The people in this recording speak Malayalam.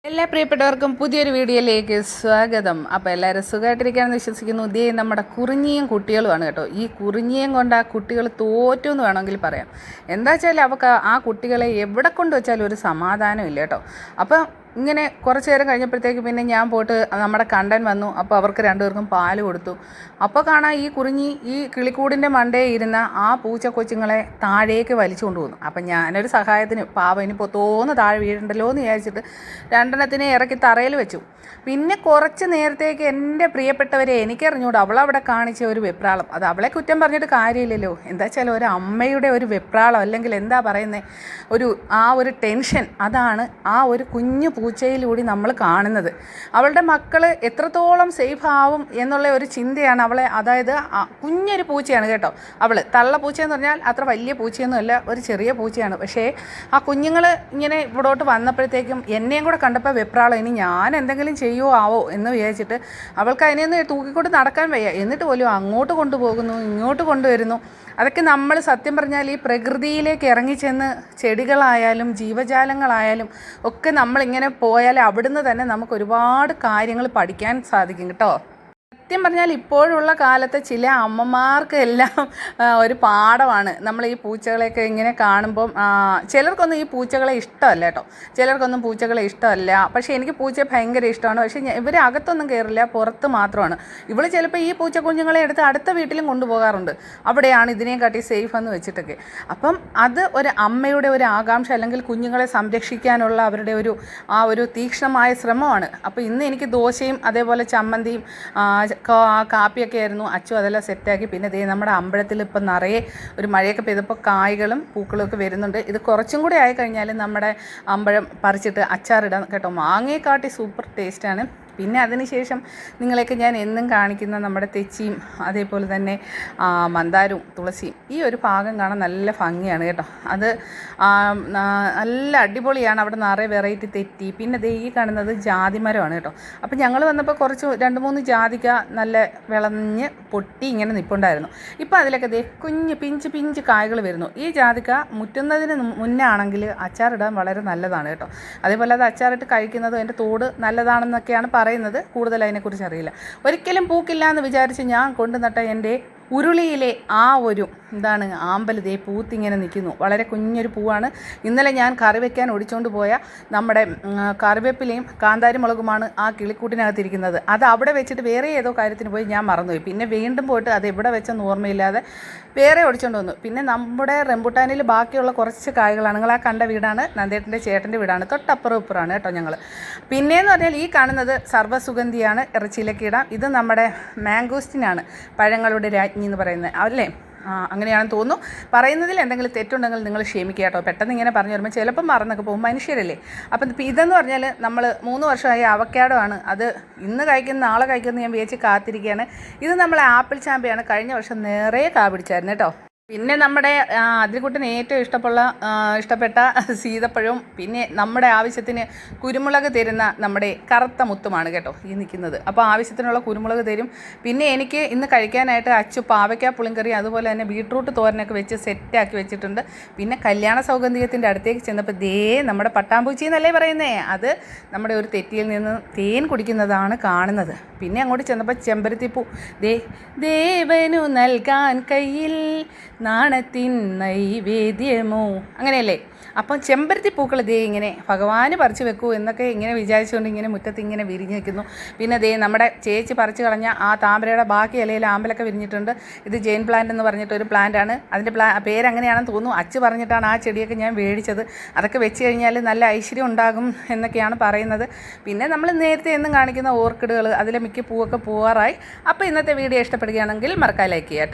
എല്ലാ പ്രിയപ്പെട്ടവർക്കും പുതിയൊരു വീഡിയോയിലേക്ക് സ്വാഗതം. അപ്പോൾ എല്ലാവരും സുഖമായിട്ടിരിക്കുകയാണെന്ന് വിശ്വസിക്കുന്നു. ഇതേ നമ്മുടെ കുറിഞ്ഞിയും കുട്ടികളുമാണ് കേട്ടോ. ഈ കുറിഞ്ഞിയും കൊണ്ട് ആ കുട്ടികൾ തോറ്റു എന്ന് വേണമെങ്കിൽ പറയാം. എന്താ വെച്ചാൽ അവർക്ക് ആ കുട്ടികളെ എവിടെ കൊണ്ട് വെച്ചാലും ഒരു സമാധാനം ഇല്ല കേട്ടോ. അപ്പം ഇങ്ങനെ കുറച്ച് നേരം കഴിഞ്ഞപ്പോഴത്തേക്ക് പിന്നെ ഞാൻ പോയിട്ട് നമ്മുടെ കണ്ടൻ വന്നു. അപ്പോൾ അവർക്ക് രണ്ടുപേർക്കും പാല് കൊടുത്തു. അപ്പോൾ കാണാം ഈ കുറിഞ്ഞി ഈ കിളിക്കൂടിൻ്റെ മണ്ടേ ഇരുന്ന ആ പൂച്ച കൊച്ചുങ്ങളെ താഴേക്ക് വലിച്ചു കൊണ്ടുപോകുന്നു. അപ്പം ഞാനൊരു സഹായത്തിന് പാവം ഇനി പൊത്തോന്ന് താഴെ വീഴണ്ടല്ലോ എന്ന് വിചാരിച്ചിട്ട് രണ്ടെണ്ണത്തിനെ ഇറക്കി തറയിൽ വെച്ചു. പിന്നെ കുറച്ച് നേരത്തേക്ക് എൻ്റെ പ്രിയപ്പെട്ടവരെ എനിക്കറിഞ്ഞൂടെ അവളവിടെ കാണിച്ച ഒരു വെപ്രാളം. അത് അവളെ കുറ്റം പറഞ്ഞിട്ട് കാര്യമില്ലല്ലോ. എന്താ വെച്ചാൽ ഒരു അമ്മയുടെ ഒരു വെപ്രാളം, അല്ലെങ്കിൽ എന്താ പറയുന്നത്, ഒരു ടെൻഷൻ, അതാണ് ആ ഒരു കുഞ്ഞു പൂച്ചയിലൂടെ നമ്മൾ കാണുന്നത്. അവളുടെ മക്കൾ എത്രത്തോളം സേഫ് ആവും എന്നുള്ള ഒരു ചിന്തയാണ് അവളെ. അതായത് കുഞ്ഞൊരു പൂച്ചയാണ് കേട്ടോ അവൾ. തള്ള പൂച്ചയെന്ന് പറഞ്ഞാൽ അത്ര വലിയ പൂച്ചയൊന്നുമല്ല, ഒരു ചെറിയ പൂച്ചയാണ്. പക്ഷേ ആ കുഞ്ഞുങ്ങൾ ഇങ്ങനെ ഇവിടോട്ട് വന്നപ്പോഴത്തേക്കും എന്നെയും കൂടെ കണ്ടപ്പോൾ വെപ്രാളം, ഇനി ഞാൻ എന്തെങ്കിലും ചെയ്യുമോ ആവോ എന്ന് വിചാരിച്ചിട്ട് അവൾക്ക് അതിനെയൊന്ന് തൂക്കിക്കൊണ്ട് നടക്കാൻ വയ്യ. എന്നിട്ട് പോലും അങ്ങോട്ട് കൊണ്ടുപോകുന്നു, ഇങ്ങോട്ട് കൊണ്ടുവരുന്നു. അതൊക്കെ നമ്മൾ സത്യം പറഞ്ഞാൽ ഈ പ്രകൃതിയിലേക്ക് ഇറങ്ങിച്ചെന്ന് ചെടികളായാലും ജീവജാലങ്ങളായാലും ഒക്കെ നമ്മളിങ്ങനെ പോയാൽ അവിടുന്ന് തന്നെ നമുക്ക് ഒരുപാട് കാര്യങ്ങൾ പഠിക്കാൻ സാധിക്കും കേട്ടോ. സത്യം പറഞ്ഞാൽ ഇപ്പോഴുള്ള കാലത്ത് ചില അമ്മമാർക്ക് എല്ലാം ഒരു പാഠമാണ് നമ്മൾ ഈ പൂച്ചകളെയൊക്കെ ഇങ്ങനെ കാണുമ്പം. ചിലർക്കൊന്നും ഈ പൂച്ചകളെ ഇഷ്ടമല്ല കേട്ടോ, ചിലർക്കൊന്നും പൂച്ചകളെ ഇഷ്ടമല്ല. പക്ഷേ എനിക്ക് പൂച്ചയെ ഭയങ്കര ഇഷ്ടമാണ്. പക്ഷേ ഇവർ അകത്തൊന്നും കയറില്ല, പുറത്ത് മാത്രമാണ്. ഇവൾ ചിലപ്പോൾ ഈ പൂച്ച കുഞ്ഞുങ്ങളെ എടുത്ത് അടുത്ത വീട്ടിലും കൊണ്ടുപോകാറുണ്ട്. അവിടെയാണ് ഇതിനെയും കാട്ടി സേഫ് എന്ന് വെച്ചിട്ടൊക്കെ. അപ്പം അത് ഒരു അമ്മയുടെ ഒരു ആകാംക്ഷ, അല്ലെങ്കിൽ കുഞ്ഞുങ്ങളെ സംരക്ഷിക്കാനുള്ള അവരുടെ ഒരു തീക്ഷ്ണമായ ശ്രമമാണ്. അപ്പോൾ ഇന്ന് എനിക്ക് ദോശയും അതേപോലെ ചമ്മന്തിയും കാപ്പിയൊക്കെ ആയിരുന്നു. അച്ചു അതെല്ലാം സെറ്റാക്കി. പിന്നെ ദേ നമ്മുടെ അമ്പലത്തിൽ ഇപ്പം നിറയെ ഒരു മഴയൊക്കെ പെയ്തപ്പോൾ കായ്കളും പൂക്കളും ഒക്കെ വരുന്നുണ്ട്. ഇത് കുറച്ചും കൂടി ആയിക്കഴിഞ്ഞാൽ നമ്മുടെ അമ്പഴം പറിച്ചിട്ട് അച്ചാറിടാം കേട്ടോ. മാങ്ങയെക്കാട്ടി സൂപ്പർ ടേസ്റ്റാണ്. പിന്നെ അതിനുശേഷം നിങ്ങളെയൊക്കെ ഞാൻ എന്നും കാണിക്കുന്ന നമ്മുടെ തെച്ചിയും അതേപോലെ തന്നെ മന്ദാരവും തുളസിയും, ഈ ഒരു ഭാഗം കാണാൻ നല്ല ഭംഗിയാണ് കേട്ടോ. അത് നല്ല അടിപൊളിയാണ്. അവിടെ നിറയെ വെറൈറ്റി തെറ്റി. പിന്നെ ദേ ഈ കാണുന്നത് ജാതിമരമാണ് കേട്ടോ. അപ്പം ഞങ്ങൾ വന്നപ്പോൾ കുറച്ച് 2-3 ജാതിക്ക നല്ല വിളഞ്ഞ് പൊട്ടി ഇങ്ങനെ നിൽപ്പുണ്ടായിരുന്നു. ഇപ്പം അതിലൊക്കെ ദേ കുഞ്ഞ് പിഞ്ച് കായകൾ വരുന്നു. ഈ ജാതിക്ക മുറ്റുന്നതിന് മുന്നേ ആണെങ്കിൽ അച്ചാറിടാൻ വളരെ നല്ലതാണ് കേട്ടോ. അതേപോലെ അത് അച്ചാറിട്ട് കഴിക്കുന്നത് അതിൻ്റെ തോട് നല്ലതാണെന്നൊക്കെയാണ് പറയുന്നത്. കൂടുതൽ അതിനെക്കുറിച്ച് അറിയില്ല. ഒരിക്കലും പൂക്കില്ല എന്ന് വിചാരിച്ച് ഞാൻ കൊണ്ടുനട്ട എൻ്റെ ഉരുളിയിലെ ആമ്പൽ ദേ പൂത്തിങ്ങനെ നിൽക്കുന്നു. വളരെ കുഞ്ഞൊരു പൂവാണ്. ഇന്നലെ ഞാൻ കറി വയ്ക്കാൻ ഒടിച്ചുകൊണ്ട് പോയ നമ്മുടെ കറിവേപ്പിലയും കാന്താരി മുളകുമാണ് ആ കിളിക്കൂട്ടിനകത്തിരിക്കുന്നത്. അത് അവിടെ വെച്ചിട്ട് വേറെ ഏതോ കാര്യത്തിന് പോയി ഞാൻ മറന്നുപോയി. പിന്നെ വീണ്ടും പോയിട്ട് അത് എവിടെ വെച്ചെന്ന് ഓർമ്മയില്ലാതെ വേറെ ഒടിച്ചുകൊണ്ട് വന്നു. പിന്നെ നമ്മുടെ റംബുട്ടാനിൽ ബാക്കിയുള്ള കുറച്ച് കായ്കളാണ്. നിങ്ങൾ ആ കണ്ട വീടാണ് നന്ദേട്ടൻ്റെ ചേട്ടൻ്റെ വീടാണ്. തൊട്ടപ്പുറം ഇപ്പുറമാണ് കേട്ടോ ഞങ്ങൾ. പിന്നെയെന്ന് പറഞ്ഞാൽ ഈ കാണുന്നത് സർവ്വസുഗന്ധിയാണ്, ഇറച്ചിയിലൊക്കെ ഇടാം. ഇത് നമ്മുടെ മാംഗോസ്റ്റിനാണ്, പഴങ്ങളുടെ രാജ്ഞി എന്ന് പറയുന്നത് അല്ലേ? അങ്ങനെയാണെന്ന് തോന്നുന്നു. പറയുന്നതിൽ എന്തെങ്കിലും തെറ്റുണ്ടെങ്കിൽ നിങ്ങൾ ക്ഷമിക്കുക കേട്ടോ. പെട്ടെന്ന് ഇങ്ങനെ പറഞ്ഞു വരുമ്പോൾ ചിലപ്പം മറന്നൊക്കെ പോകും, മനുഷ്യരല്ലേ. അപ്പം ഇതെന്ന് പറഞ്ഞാൽ നമ്മൾ 3 വർഷമായി അവക്കാഡോ ആണ്. അത് ഇന്ന് കഴിക്കുന്ന നാളെ കഴിക്കുന്ന ഞാൻ വിചാരിച്ച് കാത്തിരിക്കുകയാണ്. ഇത് നമ്മളെ ആപ്പിൾ ചാമ്പയാണ്. കഴിഞ്ഞ വർഷം നിറയെ കാ പിടിച്ചായിരുന്നു കേട്ടോ. പിന്നെ നമ്മുടെ അതിൽക്കുട്ടന് ഏറ്റവും ഇഷ്ടപ്പെട്ട സീതപ്പഴവും, പിന്നെ നമ്മുടെ ആവശ്യത്തിന് കുരുമുളക് തരുന്ന നമ്മുടെ കറുത്ത മുത്തുമാണ് കേട്ടോ ഈ നിൽക്കുന്നത്. അപ്പോൾ ആവശ്യത്തിനുള്ള കുരുമുളക് തരും. പിന്നെ എനിക്ക് ഇന്ന് കഴിക്കാനായിട്ട് അച്ചു പാവയ്ക്ക പുളിങ്കറി അതുപോലെ തന്നെ ബീട്രൂട്ട് തോരനൊക്കെ വെച്ച് സെറ്റാക്കി വെച്ചിട്ടുണ്ട്. പിന്നെ കല്യാണ സൗഗന്ധികത്തിൻ്റെ അടുത്തേക്ക് ചെന്നപ്പോൾ ദേ നമ്മുടെ പട്ടാമ്പൂച്ചി എന്നല്ലേ പറയുന്നേ, അത് നമ്മുടെ ഒരു തെറ്റിയിൽ നിന്ന് തേൻ കുടിക്കുന്നതാണ് കാണുന്നത്. പിന്നെ അങ്ങോട്ട് ചെന്നപ്പോൾ ചെമ്പരത്തിപ്പൂ, ദേവനു നൽകാൻ കയ്യിൽ നാണത്തിൻ നൈവേദ്യമോ, അങ്ങനെയല്ലേ. അപ്പം ചെമ്പരത്തി പൂക്കൾ ദേ ഇങ്ങനെ ഭഗവാന് പറിച്ച് വെക്കൂ എന്നൊക്കെ ഇങ്ങനെ വിചാരിച്ചുകൊണ്ട് ഇങ്ങനെ മുറ്റത്ത് ഇങ്ങനെ വിരിഞ്ഞ് നിൽക്കുന്നു. പിന്നെ ദേ നമ്മുടെ ചേച്ചി പറിച്ച് കളഞ്ഞ ആ താമരയുടെ ബാക്കി ഇലയിൽ ആമ്പലൊക്കെ വിരിഞ്ഞിട്ടുണ്ട്. ഇത് ജെയിൻ പ്ലാന്റ് എന്ന് പറഞ്ഞിട്ടൊരു പ്ലാന്റാണ്. അതിൻ്റെ പേരങ്ങനെയാണെന്ന് തോന്നുന്നു. അച്ച് പറഞ്ഞിട്ടാണ് ആ ചെടിയൊക്കെ ഞാൻ മേടിച്ചത്. അതൊക്കെ വെച്ച് കഴിഞ്ഞാൽ നല്ല ഐശ്വര്യം ഉണ്ടാകും എന്നൊക്കെയാണ് പറയുന്നത്. പിന്നെ നമ്മൾ നേരത്തെ എന്നും കാണിക്കുന്ന ഓർക്കിഡുകൾ, അതിലെ മിക്ക പൂവൊക്കെ പോവാറായി. അപ്പോൾ ഇന്നത്തെ വീഡിയോ ഇഷ്ടപ്പെടുകയാണെങ്കിൽ മറക്കാതെ ലൈക്ക് ചെയ്യാം.